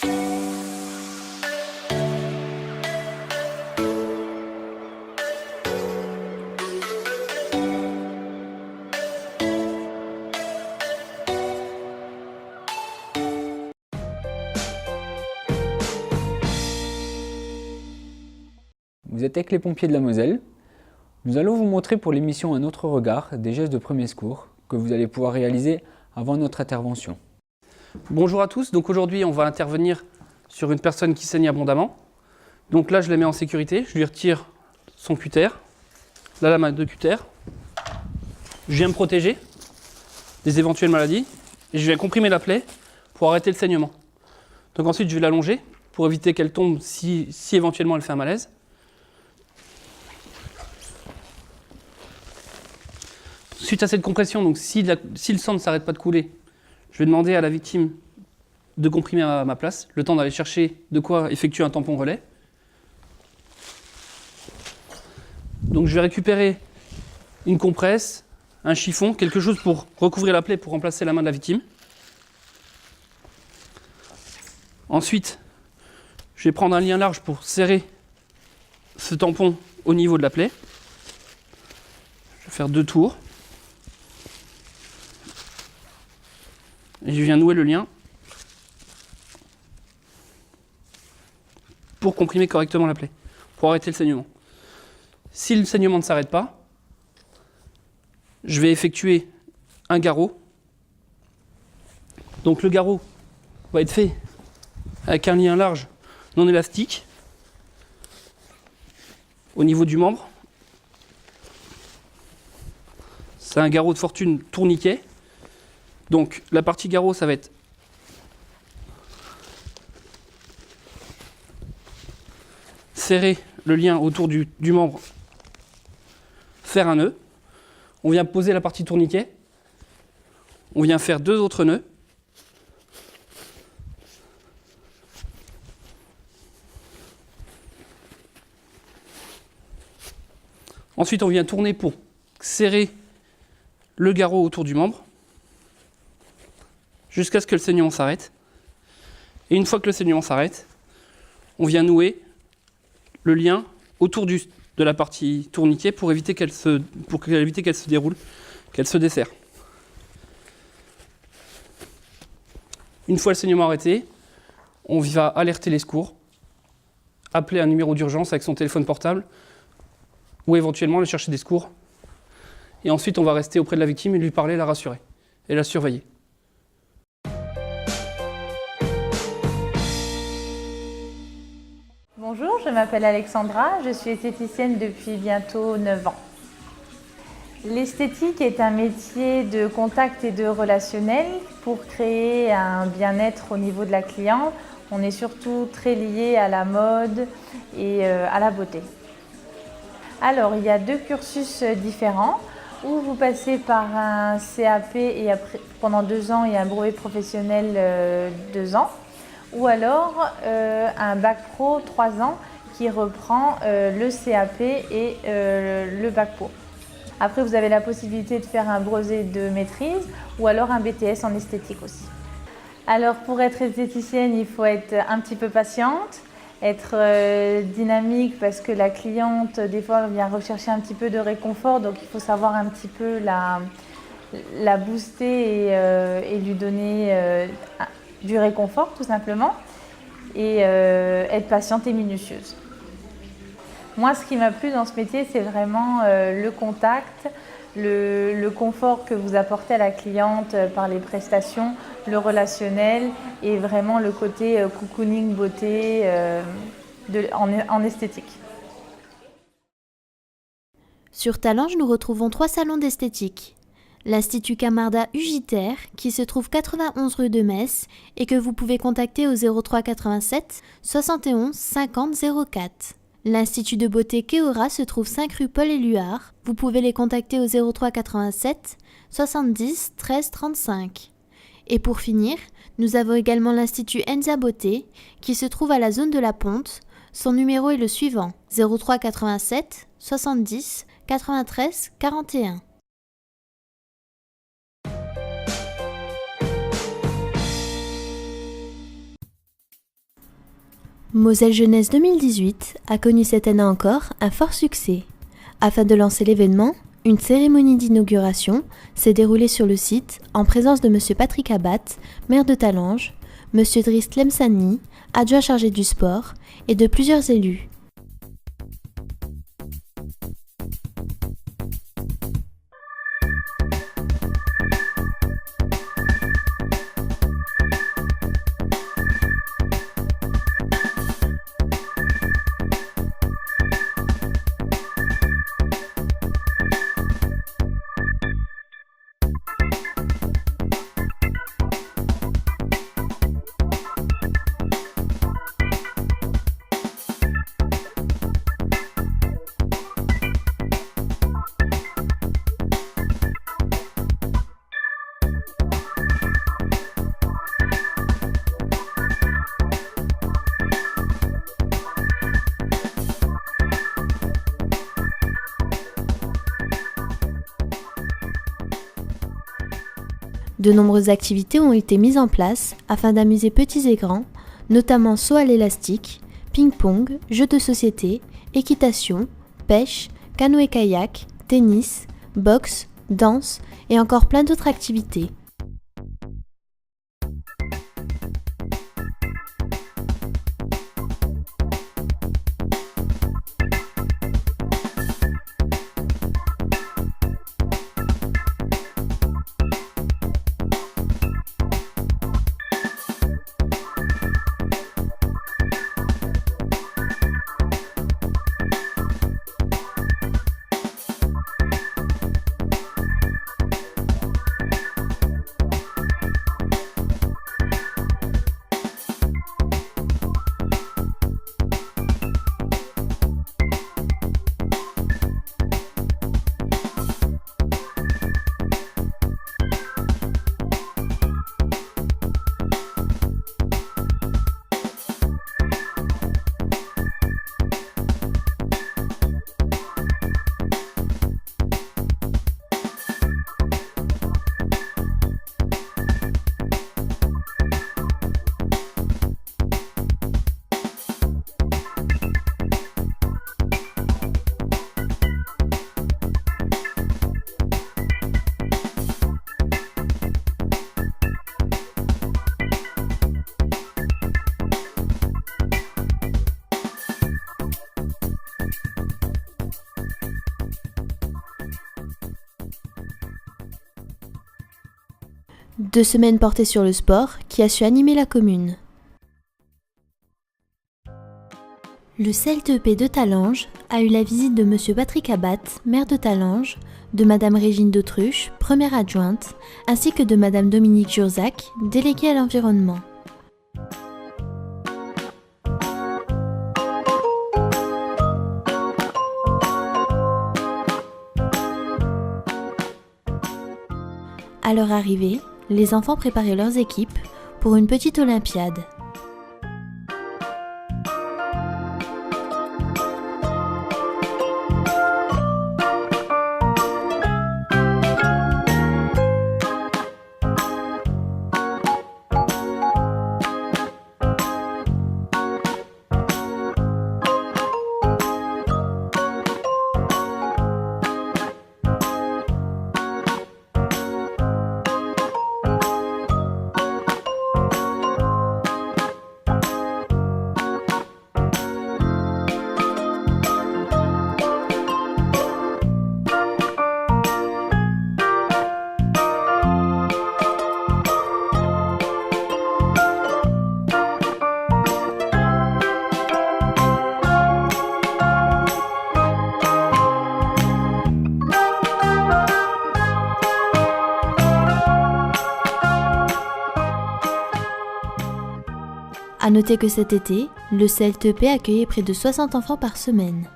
Vous êtes avec les pompiers de la Moselle. Nous allons vous montrer pour l'émission Un autre regard des gestes de premier secours que vous allez pouvoir réaliser avant notre intervention. Bonjour à tous, donc aujourd'hui on va intervenir sur une personne qui saigne abondamment. Donc là je la mets en sécurité, je lui retire son cutter, la lame de cutter. Je viens me protéger des éventuelles maladies et je viens comprimer la plaie pour arrêter le saignement. Donc ensuite je vais l'allonger pour éviter qu'elle tombe si éventuellement elle fait un malaise. Suite à cette compression, donc si le sang ne s'arrête pas de couler, je vais demander à la victime de comprimer à ma place, le temps d'aller chercher de quoi effectuer un tampon relais. Donc je vais récupérer une compresse, un chiffon, quelque chose pour recouvrir la plaie pour remplacer la main de la victime. Ensuite, je vais prendre un lien large pour serrer ce tampon au niveau de la plaie. Je vais faire 2 tours. Et je viens nouer le lien pour comprimer correctement la plaie, pour arrêter le saignement. Si le saignement ne s'arrête pas, je vais effectuer un garrot. Donc le garrot va être fait avec un lien large non élastique au niveau du membre. C'est un garrot de fortune tourniquet. Donc la partie garrot, ça va être serrer le lien autour du membre, faire un nœud. On vient poser la partie tourniquet. On vient faire 2 autres nœuds. Ensuite, on vient tourner pour serrer le garrot autour du membre, jusqu'à ce que le saignement s'arrête. Et une fois que le saignement s'arrête, on vient nouer le lien autour de la partie tourniquet pour éviter qu'elle se déroule, qu'elle se desserre. Une fois le saignement arrêté, on va alerter les secours, appeler un numéro d'urgence avec son téléphone portable, ou éventuellement aller chercher des secours. Et ensuite, on va rester auprès de la victime et lui parler, la rassurer et la surveiller. Bonjour, je m'appelle Alexandra, je suis esthéticienne depuis bientôt 9 ans. L'esthétique est un métier de contact et de relationnel. Pour créer un bien-être au niveau de la cliente, on est surtout très lié à la mode et à la beauté. Alors, il y a 2 cursus différents où vous passez par un CAP et après, pendant 2 ans et un brevet professionnel 2 ans. Ou alors un bac pro 3 ans qui reprend le CAP et le bac pro. Après, vous avez la possibilité de faire un brevet de maîtrise ou alors un BTS en esthétique aussi. Alors, pour être esthéticienne, il faut être un petit peu patiente, être dynamique parce que la cliente, des fois, vient rechercher un petit peu de réconfort. Donc, il faut savoir un petit peu la booster et lui donner du réconfort tout simplement et être patiente et minutieuse. Moi, ce qui m'a plu dans ce métier, c'est vraiment le contact, le confort que vous apportez à la cliente par les prestations, le relationnel et vraiment le côté cocooning beauté en esthétique. Sur Talange, nous retrouvons 3 salons d'esthétique. L'Institut Camarda Ugiter, qui se trouve 91 rue de Metz et que vous pouvez contacter au 03 87 71 50 04. L'Institut de beauté Keora se trouve 5 rue Paul Éluard. Vous pouvez les contacter au 03 87 70 13 35. Et pour finir, nous avons également l'Institut Enza Beauté, qui se trouve à la zone de la Ponte. Son numéro est le suivant, 03 87 70 93 41. Moselle Jeunesse 2018 a connu cette année encore un fort succès. Afin de lancer l'événement, une cérémonie d'inauguration s'est déroulée sur le site en présence de M. Patrick Abat, maire de Talange, M. Driss Lemsani, adjoint chargé du sport, et de plusieurs élus. De nombreuses activités ont été mises en place afin d'amuser petits et grands, notamment saut à l'élastique, ping-pong, jeux de société, équitation, pêche, canoë-kayak, tennis, boxe, danse et encore plein d'autres activités. Deux semaines portées sur le sport qui a su animer la commune. Le CLTEP de Talange a eu la visite de M. Patrick Abat, maire de Talange, de Mme Régine d'Autruche, première adjointe, ainsi que de Mme Dominique Jurzac, déléguée à l'environnement. À leur arrivée, les enfants préparaient leurs équipes pour une petite olympiade. A noter que cet été, le CLTEP accueillait près de 60 enfants par semaine.